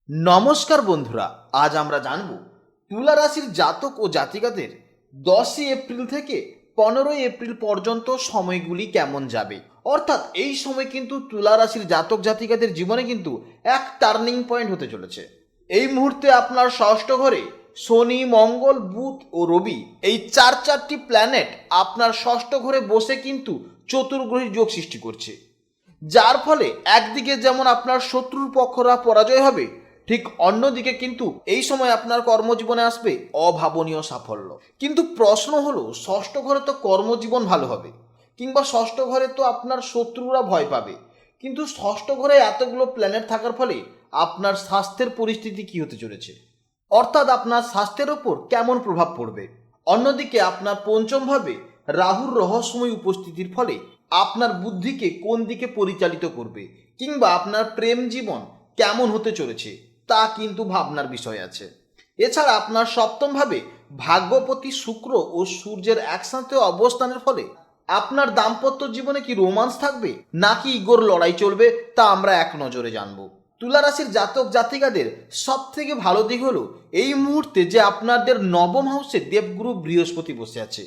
নমস্কার বন্ধুরা, আজ আমরা জানব তুলা রাশির জাতক ও জাতিকাদের 10 এপ্রিল থেকে 15 এপ্রিল পর্যন্ত সময়গুলি কেমন যাবে। অর্থাৎ এই সময় কিন্তু তুলা রাশির জাতক জাতিকাদের জীবনে কিন্তু এক টার্নিং পয়েন্ট হতে চলেছে। এই মুহূর্তে আপনার ষষ্ঠ ঘরে শনি, মঙ্গল, বুধ ও রবি এই চারটি প্ল্যানেট আপনার ষষ্ঠ ঘরে বসে কিন্তু চতুর্গ্রহী যোগ সৃষ্টি করছে, যার ফলে একদিকে যেমন আপনার শত্রুর পক্ষরা পরাজয় হবে, ঠিক অন্যদিকে কিন্তু এই সময় আপনার কর্মজীবনে আসবে অভাবনীয় সাফল্য। কিন্তু প্রশ্ন হলো, ষষ্ঠ ঘরে তো কর্মজীবন ভালো হবে, কিংবা ষষ্ঠ ঘরে তো আপনার শত্রুরা ভয় পাবে, কিন্তু ষষ্ঠ ঘরে এতগুলো প্ল্যানেট থাকার ফলে আপনার স্বাস্থ্যের পরিস্থিতি কি হতে চলেছে, অর্থাৎ আপনার স্বাস্থ্যের ওপর কেমন প্রভাব পড়বে। অন্যদিকে আপনার পঞ্চম ভাবে রাহুর রহস্যময় উপস্থিতির ফলে আপনার বুদ্ধিকে কোন দিকে পরিচালিত করবে, কিংবা আপনার প্রেম জীবন কেমন হতে চলেছে তা কিন্তু ভাবনার বিষয় আছে। এছাড়া আপনার সপ্তম ভাবে ভাগ্যপতি শুক্র ও সূর্যের একসাথে অবস্থানের ফলে আপনার দাম্পত্য জীবনে কি রোমান্স থাকবে নাকি ইগোর লড়াই চলবে, তা আমরা এক নজরে জানব। তুলা রাশির জাতক জাতিকাদের সব থেকে ভালো দিক হলো এই মুহূর্তে যে আপনাদের নবম হাউসে দেবগুরু বৃহস্পতি বসে আছে।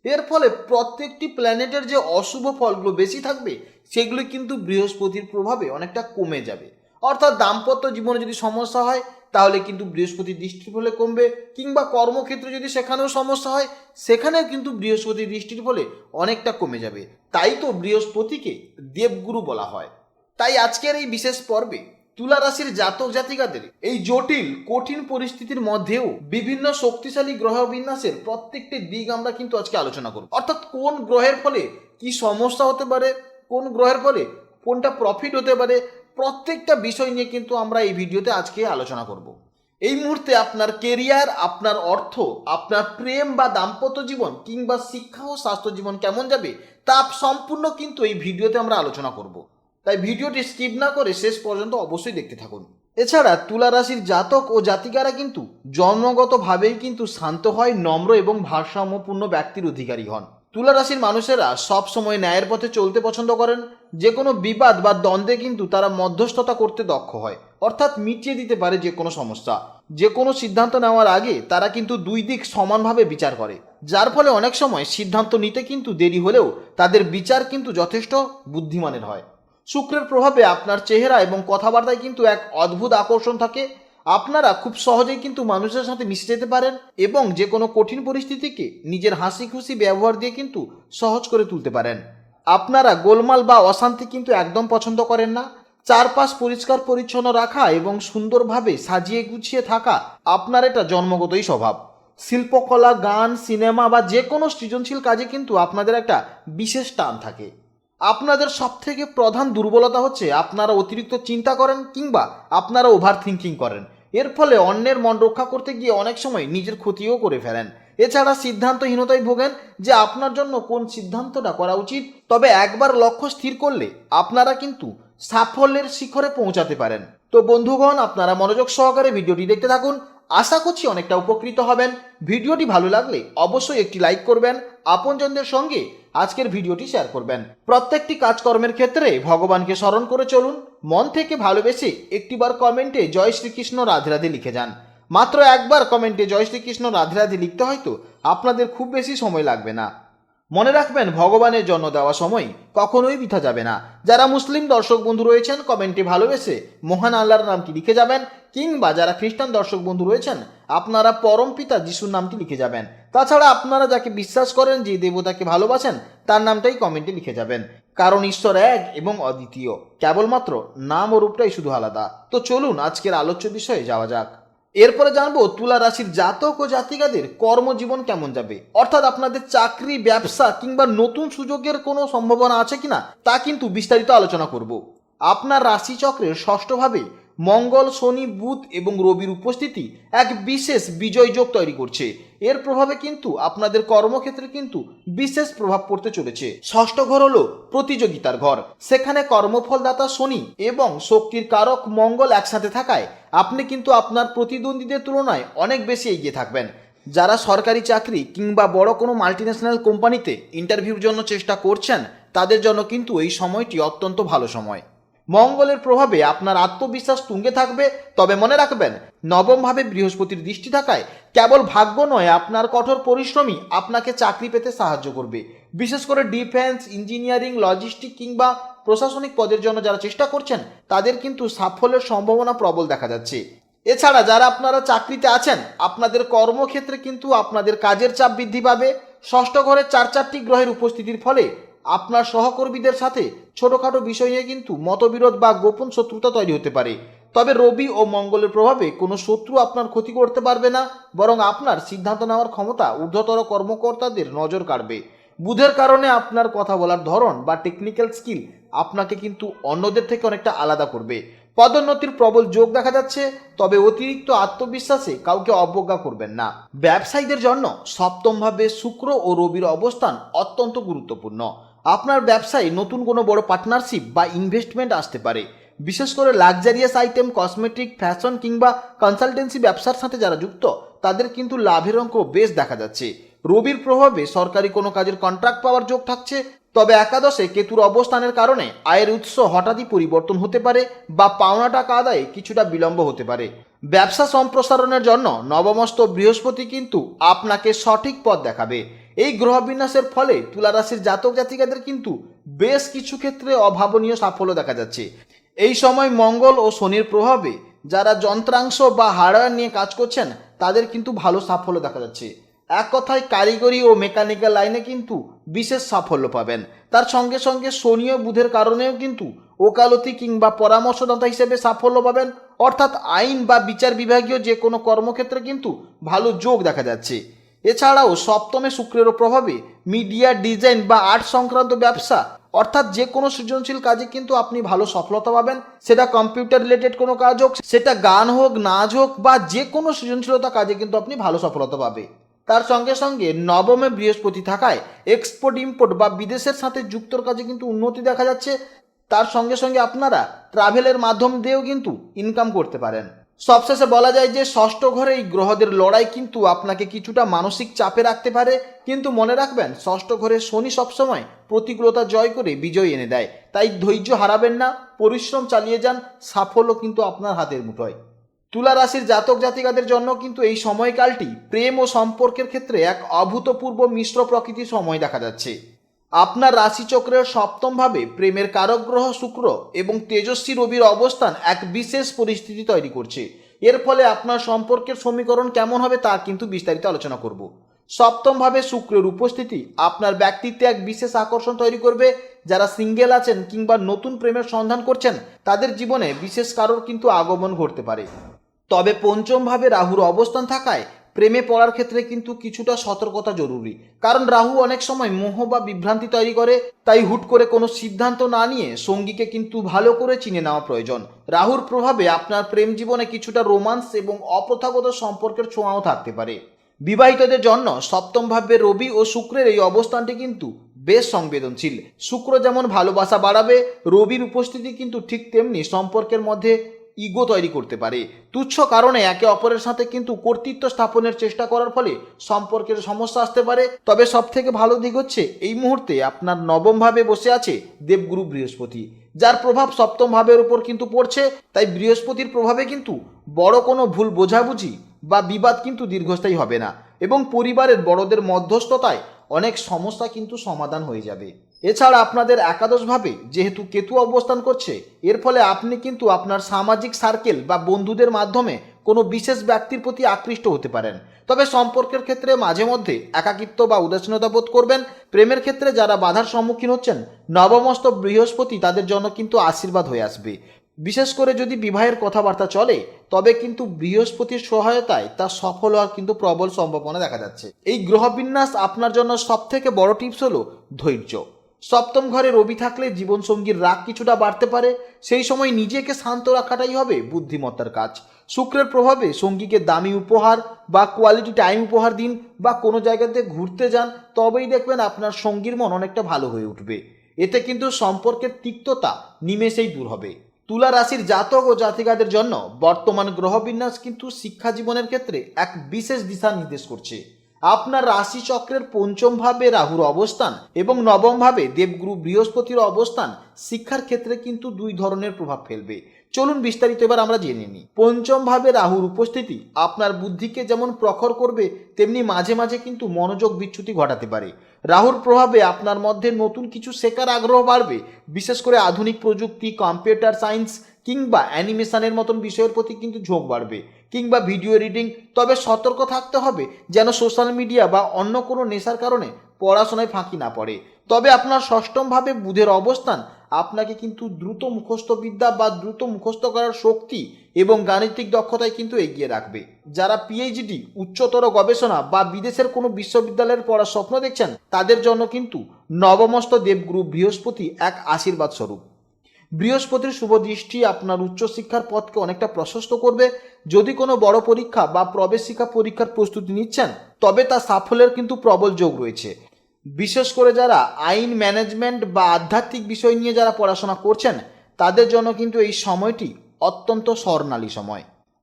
এর ফলে প্রত্যেকটি প্ল্যানেটের যে অশুভ ফলগুলো বেশি থাকবে সেগুলো কিন্তু বৃহস্পতির প্রভাবে অনেকটা কমে যাবে। অর্থাৎ দাম্পত্য জীবনে যদি সমস্যা হয় তাহলে কিন্তু বৃহস্পতির দৃষ্টির ফলে কমবে, কিংবা কর্মক্ষেত্রে যদি সেখানেও সমস্যা হয় সেখানেও কিন্তু বৃহস্পতির দৃষ্টির ফলে অনেকটা কমে যাবে। তাই তো বৃহস্পতিকে দেবগুরু বলা হয়। তাই আজকের এই বিশেষ পর্বে তুলা রাশির জাতক জাতিকাদের এই জটিল কঠিন পরিস্থিতির মধ্যেও বিভিন্ন শক্তিশালী গ্রহ বিন্যাসের প্রত্যেকটি দিক আমরা কিন্তু আজকে আলোচনা করব। অর্থাৎ কোন গ্রহের ফলে কি সমস্যা হতে পারে, কোন গ্রহের ফলে কোনটা প্রফিট হতে পারে, প্রত্যেকটা বিষয় নিয়ে কিন্তু আমরা এই ভিডিওতে আজকে আলোচনা করব। এই মুহূর্তে আপনার কেরিয়ার, আপনার অর্থ, আপনার প্রেম বা দাম্পত্য জীবন, কিংবা শিক্ষা ও স্বাস্থ্য জীবন কেমন যাবে তা সম্পূর্ণ কিন্তু এই ভিডিওতে আমরা আলোচনা করব। তাই ভিডিওটি স্কিপ না করে শেষ পর্যন্ত অবশ্যই দেখতে থাকুন। এছাড়া তুলা রাশির জাতক ও জাতিকারা কিন্তু জন্মগতভাবেই কিন্তু শান্ত হয়, নম্র এবং ভারসাম্যপূর্ণ ব্যক্তির অধিকারী হন। তুলা রাশির মানুষেরা সব সময় ন্যায়ের পথে চলতে পছন্দ করেন। যে কোনো বিবাদ বা দ্বন্দ্বে কিন্তু তারা মধ্যস্থতা করতে দক্ষ হয়, অর্থাৎ মিটিয়ে দিতে পারে যে কোনো সমস্যা। যে কোনো সিদ্ধান্ত নেওয়ার আগে তারা কিন্তু দুই দিক সমানভাবে বিচার করে, যার ফলে অনেক সময় সিদ্ধান্ত নিতে কিন্তু দেরি হলেও তাদের বিচার কিন্তু যথেষ্ট বুদ্ধিমানের হয়। শুক্রের প্রভাবে আপনার চেহারা এবং কথাবার্তায় কিন্তু এক অদ্ভুত আকর্ষণ থাকে। আপনারা খুব সহজেই কিন্তু মানুষের সাথে মিশে যেতে পারেন এবং যে কোনো কঠিন পরিস্থিতিকে নিজের হাসি খুশি ব্যবহার দিয়ে কিন্তু সহজ করে তুলতে পারেন। আপনারা গোলমাল বা অশান্তি কিন্তু একদম পছন্দ করেন না। চারপাশ পরিষ্কার পরিচ্ছন্ন রাখা এবং সুন্দরভাবে সাজিয়ে গুছিয়ে থাকা আপনার এটা জন্মগতই স্বভাব। শিল্পকলা, গান, সিনেমা বা যে কোনো সৃজনশীল কাজে কিন্তু আপনাদের একটা বিশেষ টান থাকে। আপনাদের সবথেকে প্রধান দুর্বলতা হচ্ছে আপনারা অতিরিক্ত চিন্তা করেন, কিংবা আপনারা ওভার থিঙ্কিং করেন। এর ফলে অন্যের মন রক্ষা করতে গিয়ে অনেক সময় নিজের ক্ষতিও করে ফেলেন। এছাড়া সিদ্ধান্তহীনতায় ভোগেন যে আপনার জন্য কোন সিদ্ধান্তটা করা উচিত। তবে একবার লক্ষ্য স্থির করলে আপনারা কিন্তু সাফল্যের শিখরে পৌঁছাতে পারেন। তো বন্ধুগণ, আপনারা মনোযোগ সহকারে ভিডিওটি দেখতে থাকুন। আশা করছি অনেকটা উপকৃত হবেন। ভিডিওটি ভালো লাগলে অবশ্যই একটি লাইক করবেন, আপনজনদের সঙ্গে আজকের ভিডিওটি শেয়ার করবেন। প্রত্যেকটি কাজকর্মের ক্ষেত্রে ভগবানকে স্মরণ করে চলুন। মন থেকে ভালোবেসে একটিবার কমেন্টে জয় শ্রীকৃষ্ণ রাধে রাধে লিখে যান। মাত্র একবার কমেন্টে জয় শ্রীকৃষ্ণ রাধে রাধে লিখতে হয়তো আপনাদের খুব বেশি সময় লাগবে না। মনে রাখবেন, ভগবানের জন্য দেওয়া সময় কখনোই বৃথা যাবে না। যারা মুসলিম দর্শক বন্ধু রয়েছেন কমেন্টে ভালোবেসে মহান আল্লাহর নামটি লিখে যাবেন, কিংবা যারা খ্রিস্টান দর্শক বন্ধু রয়েছেন আপনারা পরম পিতা যিশুর নামটি লিখে যাবেন। তাছাড়া আপনারা যাকে বিশ্বাস করেন, যে দেবতাকে ভালোবাসেন, তার নামটাই কমেন্টে লিখে যাবেন। কারণ ঈশ্বর এক এবং অদ্বিতীয়, কেবলমাত্র নাম ও রূপটাই শুধু আলাদা। তো চলুন আজকের আলোচ্য বিষয়ে যাওয়া যাক। এরপরে জানবো তুলা রাশির জাতক ও জাতিকাদের কর্মজীবন কেমন যাবে, অর্থাৎ আপনাদের চাকরি, ব্যবসা কিংবা নতুন সুযোগের কোনো সম্ভাবনা আছে কিনা তা কিন্তু বিস্তারিত আলোচনা করব। আপনার রাশিচক্রের ষষ্ঠভাবে মঙ্গল, শনি, বুধ এবং রবির উপস্থিতি এক বিশেষ বিজয় যোগ তৈরি করছে। এর প্রভাবে কিন্তু আপনাদের কর্মক্ষেত্রে কিন্তু বিশেষ প্রভাব পড়তে চলেছে। ষষ্ঠ ঘর হলো প্রতিযোগিতার ঘর। সেখানে কর্মফলদাতা শনি এবং শক্তির কারক মঙ্গল একসাথে থাকায় আপনি কিন্তু আপনার প্রতিদ্বন্দ্বীদের তুলনায় অনেক বেশি এগিয়ে থাকবেন। যারা সরকারি চাকরি কিংবা বড় কোনো মাল্টিন্যাশনাল কোম্পানিতে ইন্টারভিউর জন্য চেষ্টা করছেন তাদের জন্য কিন্তু এই সময়টি অত্যন্ত ভালো সময়। মঙ্গলের প্রভাবে আপনার আত্মবিশ্বাস তুঙ্গে থাকবে। তবে মনে রাখবেন, নবম ভাবে বৃহস্পতির দৃষ্টি থাকায় কেবল ভাগ্য নয়, আপনার কঠোর পরিশ্রমই আপনাকে চাকরি পেতে সাহায্য করবে। বিশেষ করে ডিফেন্স, ইঞ্জিনিয়ারিং, লজিস্টিক কিংবা প্রশাসনিক পদের জন্য যারা চেষ্টা করছেন তাদের কিন্তু সাফল্যের সম্ভাবনা প্রবল দেখা যাচ্ছে। এছাড়া যারা আপনারা চাকরিতে আছেন, আপনাদের কর্মক্ষেত্রে কিন্তু আপনাদের কাজের চাপ বৃদ্ধি পাবে। ষষ্ঠ ঘরে চারটি গ্রহের উপস্থিতির ফলে আপনার সহকর্মীদের সাথে ছোটখাটো বিষয় নিয়ে কিন্তু মতবিরোধ বা গোপন শত্রুতা তৈরি হতে পারে। তবে রবি ও মঙ্গলের প্রভাবে কোনো শত্রু আপনার ক্ষতি করতে পারবে না, বরং আপনার সিদ্ধান্ত নেওয়ার ক্ষমতা ঊর্ধ্বতর কর্মকর্তাদের নজর কাড়বে। বুধের কারণে আপনার কথা বলার ধরন বা টেকনিক্যাল স্কিল আপনাকে কিন্তু অন্যদের থেকে অনেকটা আলাদা করবে। পদোন্নতির প্রবল যোগ দেখা যাচ্ছে, তবে অতিরিক্ত আত্মবিশ্বাসে কাউকে অবজ্ঞা করবেন না। ব্যবসায়ীদের জন্য সপ্তমভাবে শুক্র ও রবির অবস্থান অত্যন্ত গুরুত্বপূর্ণ। আপনার ব্যবসায় নতুন কোনো বড় পার্টনারশিপ বা ইনভেস্টমেন্ট আসতে পারে। বিশেষ করে লাক্সারিয়াস আইটেম, কসমেটিক, ফ্যাশন কিংবা কনসালটেন্সি ব্যবসার সাথে যারা যুক্ত তাদের কিন্তু লাভের অঙ্ক বেশ দেখা যাচ্ছে। রবির প্রভাবে সরকারি কোনো কাজের কন্ট্রাক্ট পাওয়ার যোগ থাকছে। তবে একাদশে কেতুর অবস্থানের কারণে আয়ের উৎস হঠাৎই পরিবর্তন হতে পারে বা পাওনা টাকা আদায়ে কিছুটা বিলম্ব হতে পারে। ব্যবসা সম্প্রসারণের জন্য নবমস্ত বৃহস্পতি কিন্তু আপনাকে সঠিক পথ দেখাবে। এই গ্রহবিন্যাসের ফলে তুলা রাশির জাতক জাতিকাদের কিন্তু বেশ কিছু ক্ষেত্রে অভাবনীয় সাফল্য দেখা যাচ্ছে। এই সময় মঙ্গল ও শনির প্রভাবে যারা যন্ত্রাংশ বা হার্ডওয়্যার নিয়ে কাজ করছেন তাদের কিন্তু ভালো সাফল্য দেখা যাচ্ছে। এক কথায় কারিগরি ও মেকানিক্যাল লাইনে কিন্তু বিশেষ সাফল্য পাবেন। তার সঙ্গে সঙ্গে শনি ও বুধের কারণেও কিন্তু ওকালতি কিংবা পরামর্শদাতা হিসেবে সাফল্য পাবেন। অর্থাৎ আইন বা বিচার বিভাগীয় যে কোনো কর্মক্ষেত্রে কিন্তু ভালো যোগ দেখা যাচ্ছে। এছাড়াও সপ্তমে শুক্রের প্রভাবে মিডিয়া, ডিজাইন বা আর্ট সংক্রান্ত ব্যবসা, অর্থাৎ যে কোনো সৃজনশীল কাজে কিন্তু আপনি ভালো সফলতা পাবেন। সেটা কম্পিউটার রিলেটেড কোনো কাজ হোক, সেটা গান হোক, নাচ হোক, বা যে কোনো সৃজনশীলতা কাজে কিন্তু আপনি ভালো সফলতা পাবে। তার সঙ্গে সঙ্গে নবমে বৃহস্পতি থাকায় এক্সপোর্ট ইম্পোর্ট বা বিদেশের সাথে যুক্তর কাজে কিন্তু উন্নতি দেখা যাচ্ছে। তার সঙ্গে সঙ্গে আপনারা ট্রাভেলের মাধ্যম দিয়েও কিন্তু ইনকাম করতে পারেন। সবশেষে বলা যায় যে ষষ্ঠ ঘরে এই গ্রহদের লড়াই কিন্তু আপনাকে কিছুটা মানসিক চাপে রাখতে পারে, কিন্তু মনে রাখবেন ষষ্ঠ ঘরে শনি সবসময় প্রতিকূলতা জয় করে বিজয় এনে দেয়। তাই ধৈর্য হারাবেন না, পরিশ্রম চালিয়ে যান, সাফল্য কিন্তু আপনার হাতের মুঠোয়। তুলা রাশির জাতক জাতিকাদের জন্য কিন্তু এই সময়কালটি প্রেম ও সম্পর্কের ক্ষেত্রে এক অভূতপূর্ব মিশ্র প্রকৃতির সময় দেখা যাচ্ছে। আপনার রাশিচক্রের সপ্তমভাবে প্রেমের কারক গ্রহ শুক্র এবং তেজস্বী রবির অবস্থান এক বিশেষ পরিস্থিতি তৈরি করছে। এর ফলে আপনার সম্পর্কের সমীকরণ কেমন হবে তা কিন্তু বিস্তারিত আলোচনা করব। সপ্তমভাবে শুক্রের উপস্থিতি আপনার ব্যক্তিত্বে এক বিশেষ আকর্ষণ তৈরি করবে। যারা সিঙ্গেল আছেন কিংবা নতুন প্রেমের সন্ধান করছেন তাদের জীবনে বিশেষ কারোর কিন্তু আগমন ঘটতে পারে। তবে পঞ্চমভাবে রাহুর অবস্থান থাকায় প্রেমে পড়ার ক্ষেত্রে কিন্তু কিছুটা সতর্কতা জরুরি, কারণ রাহু অনেক সময় মোহ বা বিভ্রান্তি তৈরি করে। তাই হুট করে কোনো সিদ্ধান্ত না নিয়ে সঙ্গীকে কিন্তু ভালো করে চিনে নেওয়া প্রয়োজন। রাহুর প্রভাবে আপনার প্রেম জীবনে কিছুটা রোমান্স এবং অপ্রথাগত সম্পর্কের ছোঁয়াও থাকতে পারে। বিবাহিতদের জন্য সপ্তম ভাবে রবি ও শুক্রের এই অবস্থানটি কিন্তু বেশ সংবেদনশীল। শুক্র যেমন ভালোবাসা বাড়াবে, রবির উপস্থিতি কিন্তু ঠিক তেমনি সম্পর্কের মধ্যে ইগো তৈরি করতে পারে। তুচ্ছ কারণে একে অপরের সাথে কিন্তু কর্তৃত্ব স্থাপনের চেষ্টা করার ফলে সম্পর্কের সমস্যা আসতে পারে। তবে সব থেকে ভালো দিক হচ্ছে এই মুহূর্তে আপনার নবম ভাবে বসে আছে দেবগুরু বৃহস্পতি, যার প্রভাব সপ্তম ভাবের উপর কিন্তু পড়ছে। তাই বৃহস্পতির প্রভাবে কিন্তু বড় কোনো ভুল বোঝাবুঝি বা বিবাদ কিন্তু দীর্ঘস্থায়ী হবে না, এবং পরিবারের বড়দের মধ্যস্থতায় অনেক সমস্যা কিন্তু সমাধান হয়ে যাবে। এছাড়া আপনাদের একাদশভাবে যেহেতু কেতু অবস্থান করছে, এর ফলে আপনি কিন্তু আপনার সামাজিক সার্কেল বা বন্ধুদের মাধ্যমে কোনো বিশেষ ব্যক্তির প্রতি আকৃষ্ট হতে পারেন। তবে সম্পর্কের ক্ষেত্রে মাঝে মধ্যে একাকিত্ব বা উদাসীনতা বোধ করবেন। প্রেমের ক্ষেত্রে যারা বাধার সম্মুখীন হচ্ছেন, নবমস্ত বৃহস্পতি তাদের জন্য কিন্তু আশীর্বাদ হয়ে আসবে। বিশেষ করে যদি বিবাহের কথাবার্তা চলে, তবে কিন্তু বৃহস্পতির সহায়তায় তা সফল হওয়ার কিন্তু প্রবল সম্ভাবনা দেখা যাচ্ছে। এই গ্রহবিন্যাস আপনার জন্য সবথেকে বড় টিপস হলো ধৈর্য। সপ্তম ঘরে রবি থাকলে জীবনসঙ্গীর রাগ কিছুটা বাড়তে পারে। সেই সময় নিজেকে শান্ত রাখাটাই হবে বুদ্ধিমত্তার কাজ। শুক্রের প্রভাবে সঙ্গীকে দামি উপহার বা কোয়ালিটি টাইম উপহার দিন, বা কোনো জায়গাতে ঘুরতে যান, তবেই দেখবেন আপনার সঙ্গীর মন অনেকটা ভালো হয়ে উঠবে। এতে কিন্তু সম্পর্কের তিক্ততা নিমেষেই দূর হবে। তুলা রাশির জাতক ও জাতিকাদের জন্য বর্তমান গ্রহবিন্যাস কিন্তু শিক্ষা জীবনের ক্ষেত্রে এক বিশেষ দিশা নির্দেশ করছে। আপনার রাশি চক্রের পঞ্চম ভাবে রাহুর অবস্থান এবং নবম ভাবে দেবগুরু বৃহস্পতির অবস্থান শিক্ষার ক্ষেত্রে কিন্তু দুই ধরনের প্রভাব ফেলবে। চলুন বিস্তারিত এবার আমরা জেনে নিই। পঞ্চম ভাবে রাহুর উপস্থিতি আপনার বুদ্ধিকে যেমন প্রখর করবে, তেমনি মাঝে মাঝে কিন্তু মনোযোগ বিচ্যুতি ঘটাতে পারে। রাহুর প্রভাবে আপনার মধ্যে নতুন কিছু শেখার আগ্রহ বাড়বে, বিশেষ করে আধুনিক প্রযুক্তি, কম্পিউটার সায়েন্স কিংবা অ্যানিমেশনের মতন বিষয়ের প্রতি কিন্তু ঝোঁক বাড়বে, কিংবা ভিডিও রিডিং। তবে সতর্ক থাকতে হবে যেন সোশ্যাল মিডিয়া বা অন্য কোনো নেশার কারণে পড়াশোনায় ফাঁকি না পড়ে। তবে আপনার ষষ্ঠম ভাবে বুধের অবস্থান আপনাকে কিন্তু দ্রুত মুখস্থ বিদ্যা বা দ্রুত মুখস্থ করার শক্তি এবং গাণিতিক দক্ষতায় কিন্তু এগিয়ে রাখবে। যারা পিএইচডি, উচ্চতর গবেষণা বা বিদেশের কোনো বিশ্ববিদ্যালয়ের পড়ার স্বপ্ন দেখছেন, তাদের জন্য কিন্তু নবমস্ত দেবগুরু বৃহস্পতি এক আশীর্বাদ স্বরূপ। বৃহস্পতির শুভ দৃষ্টি আপনার উচ্চশিক্ষার পথকে অনেকটা প্রশস্ত করবে। যদি কোনো বড় পরীক্ষা বা প্রবেশিকা পরীক্ষার প্রস্তুতি নিচ্ছেন, তবে তা সাফল্যের কিন্তু প্রবল যোগ রয়েছে। বিশেষ করে যারা আইন, ম্যানেজমেন্ট বা আধ্যাত্মিক বিষয় নিয়ে যারা পড়াশোনা করছেন, তাদের জন্য কিন্তু এই সময়টি অত্যন্ত স্বর্ণালী সময়।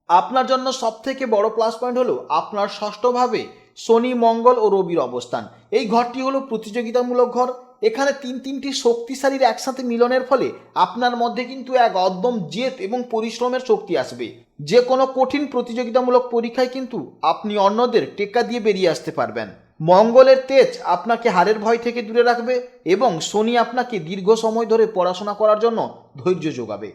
আপনার জন্য সবথেকে বড় প্লাস পয়েন্ট হলো আপনার ষষ্ঠভাবে শনি, মঙ্গল ও রবির অবস্থান। এই ঘরটি হলো প্রতিযোগিতামূলক ঘর। এখানে তিনটি শক্তিশালীর একসাথে মিলনের ফলে আপনার মধ্যে কিন্তু এক অদম্য জেদ এবং পরিশ্রমের শক্তি আসবে। যে কোনো কঠিন প্রতিযোগিতামূলক পরীক্ষায় কিন্তু আপনি অন্যদের টেক্কা দিয়ে বেরিয়ে আসতে পারবেন। মঙ্গলের তেজ আপনাকে হারের ভয় থেকে দূরে রাখবে এবং শনি আপনাকে দীর্ঘ সময় ধরে পড়াশোনা করার জন্য ধৈর্য যোগাবে।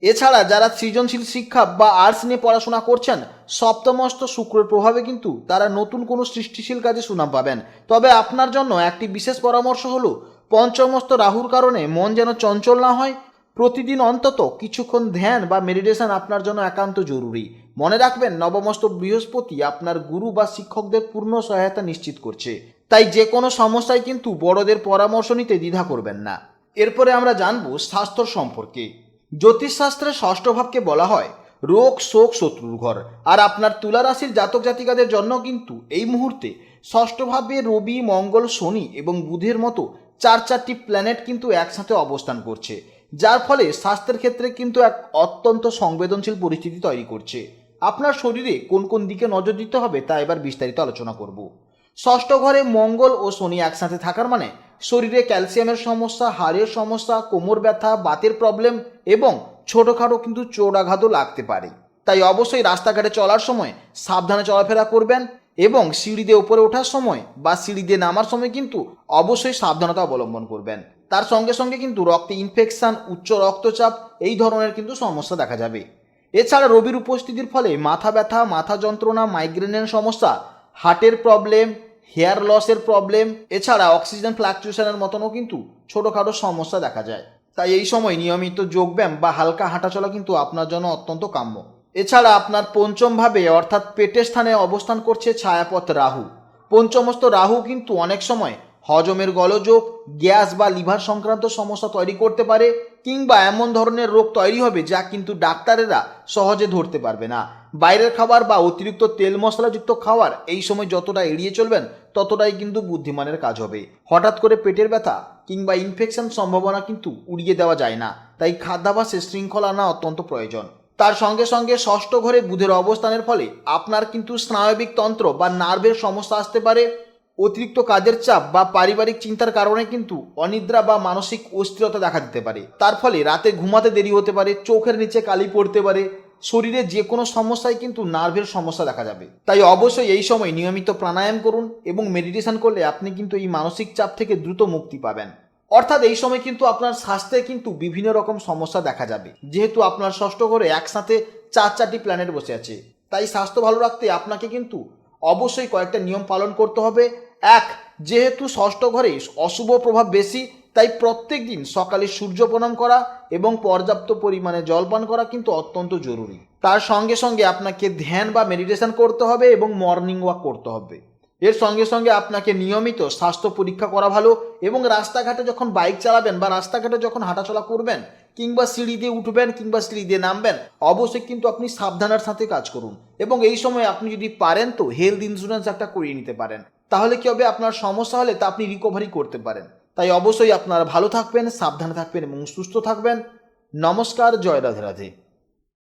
এছাড়া যারা সৃজনশীল শিক্ষা বা আর্টস নিয়ে পড়াশোনা করছেন, সপ্তমস্ত শুক্রের প্রভাবে কিন্তু তারা নতুন কোনো সৃষ্টিশীল কাজে সুনাম পাবেন। তবে আপনার জন্য একটি বিশেষ পরামর্শ হলো, পঞ্চমস্ত রাহুর কারণে মন যেন চঞ্চল না হয়। প্রতিদিন অন্তত কিছুক্ষণ ধ্যান বা মেডিটেশন আপনার জন্য একান্ত জরুরি। মনে রাখবেন, নবমস্ত বৃহস্পতি আপনার গুরু বা শিক্ষকদের পূর্ণ সহায়তা নিশ্চিত করছে। তাই যে কোনো সমস্যায় কিন্তু বড়দের পরামর্শ নিতে দ্বিধা করবেন না। এরপরে আমরা জানব স্বাস্থ্য সম্পর্কে। জ্যোতিষশাস্ত্রে ষষ্ঠ ভাবকে বলা হয় রোগ, শোক, শত্রুর ঘর। আর আপনার তুলা রাশির জাতক জাতিকাদের জন্য কিন্তু এই মুহূর্তে ষষ্ঠ ভাবে রবি, মঙ্গল, শনি এবং বুধের মতো চারটি প্ল্যানেট কিন্তু একসাথে অবস্থান করছে, যার ফলে স্বাস্থ্যের ক্ষেত্রে কিন্তু এক অত্যন্ত সংবেদনশীল পরিস্থিতি তৈরি করছে। আপনার শরীরে কোন কোন দিকে নজর দিতে হবে তা এবার বিস্তারিত আলোচনা করব। ষষ্ঠ ঘরে মঙ্গল ও শনি একসাথে থাকার মানে শরীরে ক্যালসিয়ামের সমস্যা, হাড়ের সমস্যা, কোমর ব্যথা, বাতের প্রবলেম এবং ছোটোখাটো কিন্তু চোটাঘাতও লাগতে পারে। তাই অবশ্যই রাস্তাঘাটে চলার সময় সাবধানে চলাফেরা করবেন এবং সিঁড়ি দিয়ে উপরে ওঠার সময় বা সিঁড়ি দিয়ে নামার সময় কিন্তু অবশ্যই সাবধানতা অবলম্বন করবেন। তার সঙ্গে সঙ্গে কিন্তু রক্তে ইনফেকশন, উচ্চ রক্তচাপ এই ধরনের কিন্তু সমস্যা দেখা যাবে। এছাড়া রবির উপস্থিতির ফলে মাথা ব্যথা, মাথা যন্ত্রণা, মাইগ্রেনের সমস্যা, হার্টের প্রবলেম, হেয়ার লসের প্রবলেম, এছাড়া অক্সিজেন ফ্লাকচুয়েশনের মতনও কিন্তু ছোটোখাটো সমস্যা দেখা যায়। তাই এই সময় নিয়মিত যোগব্যায়াম বা হালকা হাঁটাচলা কিন্তু আপনার জন্য অত্যন্ত কাম্য। এছাড়া আপনার পঞ্চম ভাবে অর্থাৎ পেটের স্থানে অবস্থান করছে ছায়াপথ রাহু। পঞ্চমস্ত রাহু কিন্তু অনেক সময় হজমের গোলযোগ, গ্যাস বা লিভার সংক্রান্ত সমস্যা তৈরি করতে পারে, কিংবা এমন ধরনের রোগ তৈরি হবে যা কিন্তু ডাক্তারেরা সহজে ধরতে পারবে না। বাইরের খাবার বা অতিরিক্ত তেল মশলাযুক্ত খাবার এই সময় যতটা এড়িয়ে চলবেন ততটাই কিন্তু বুদ্ধিমানের কাজ হবে। হঠাৎ করে পেটের ব্যথা কিংবা ইনফেকশন সম্ভাবনা কিন্তু উড়িয়ে দেওয়া যায় না, তাই খাদ্যাভ্যাসে শৃঙ্খলা আনা অত্যন্ত প্রয়োজন। তার সঙ্গে সঙ্গে ষষ্ঠ ঘরে বুধের অবস্থানের ফলে আপনার কিন্তু স্নায়বিক তন্ত্র বা নার্ভের সমস্যা আসতে পারে। অতিরিক্ত কাজের চাপ বা পারিবারিক চিন্তার কারণে কিন্তু অনিদ্রা বা মানসিক অস্থিরতা দেখা দিতে পারে। তার ফলে রাতে ঘুমাতে দেরি হতে পারে, চোখের নিচে কালি পড়তে পারে, শরীরে যে কোনো সমস্যায় কিন্তু নার্ভের সমস্যা দেখা যাবে। তাই অবশ্যই এই সময় নিয়মিত প্রাণায়াম করুন এবং মেডিটেশন করলে আপনি কিন্তু এই মানসিক চাপ থেকে দ্রুত মুক্তি পাবেন। অর্থাৎ এই সময় কিন্তু আপনার স্বাস্থ্যে কিন্তু বিভিন্ন রকম সমস্যা দেখা যাবে, যেহেতু আপনার ষষ্ঠ ঘরে একসাথে চারটি প্ল্যানেট বসে আছে। তাই স্বাস্থ্য ভালো রাখতে আপনাকে কিন্তু অবশ্যই কয়েকটা নিয়ম পালন করতে হবে। এক, যেহেতু ষষ্ঠ ঘরে অশুভ প্রভাব বেশি, তাই প্রত্যেক দিন সকালে সূর্য প্রণাম করা এবং পর্যাপ্ত পরিমাণে জলপান করা কিন্তু অত্যন্ত জরুরি। তার সঙ্গে সঙ্গে আপনাকে ধ্যান বা মেডিটেশন করতে হবে এবং মর্নিং ওয়াক করতে হবে। এর সঙ্গে সঙ্গে আপনাকে নিয়মিত স্বাস্থ্য পরীক্ষা করা ভালো এবং রাস্তাঘাটে যখন বাইক চালাবেন বা রাস্তাঘাটে যখন হাঁটাচলা করবেন কিংবা সিঁড়ি দিয়ে উঠবেন কিংবা সিঁড়ি দিয়ে নামবেন, অবশ্যই কিন্তু আপনি সাবধানের সাথে কাজ করুন। এবং এই সময় আপনি যদি পারেন তো হেলথ ইন্স্যুরেন্স একটা করিয়ে নিতে পারেন, তাহলে কি হবে, আপনার সমস্যা হলে তা আপনি রিকভারি করতে পারেন। তাই অবশ্যই আপনারা ভালো থাকবেন, সাবধানে থাকবেন এবং সুস্থ থাকবেন। নমস্কার, জয় রাধে রাধে।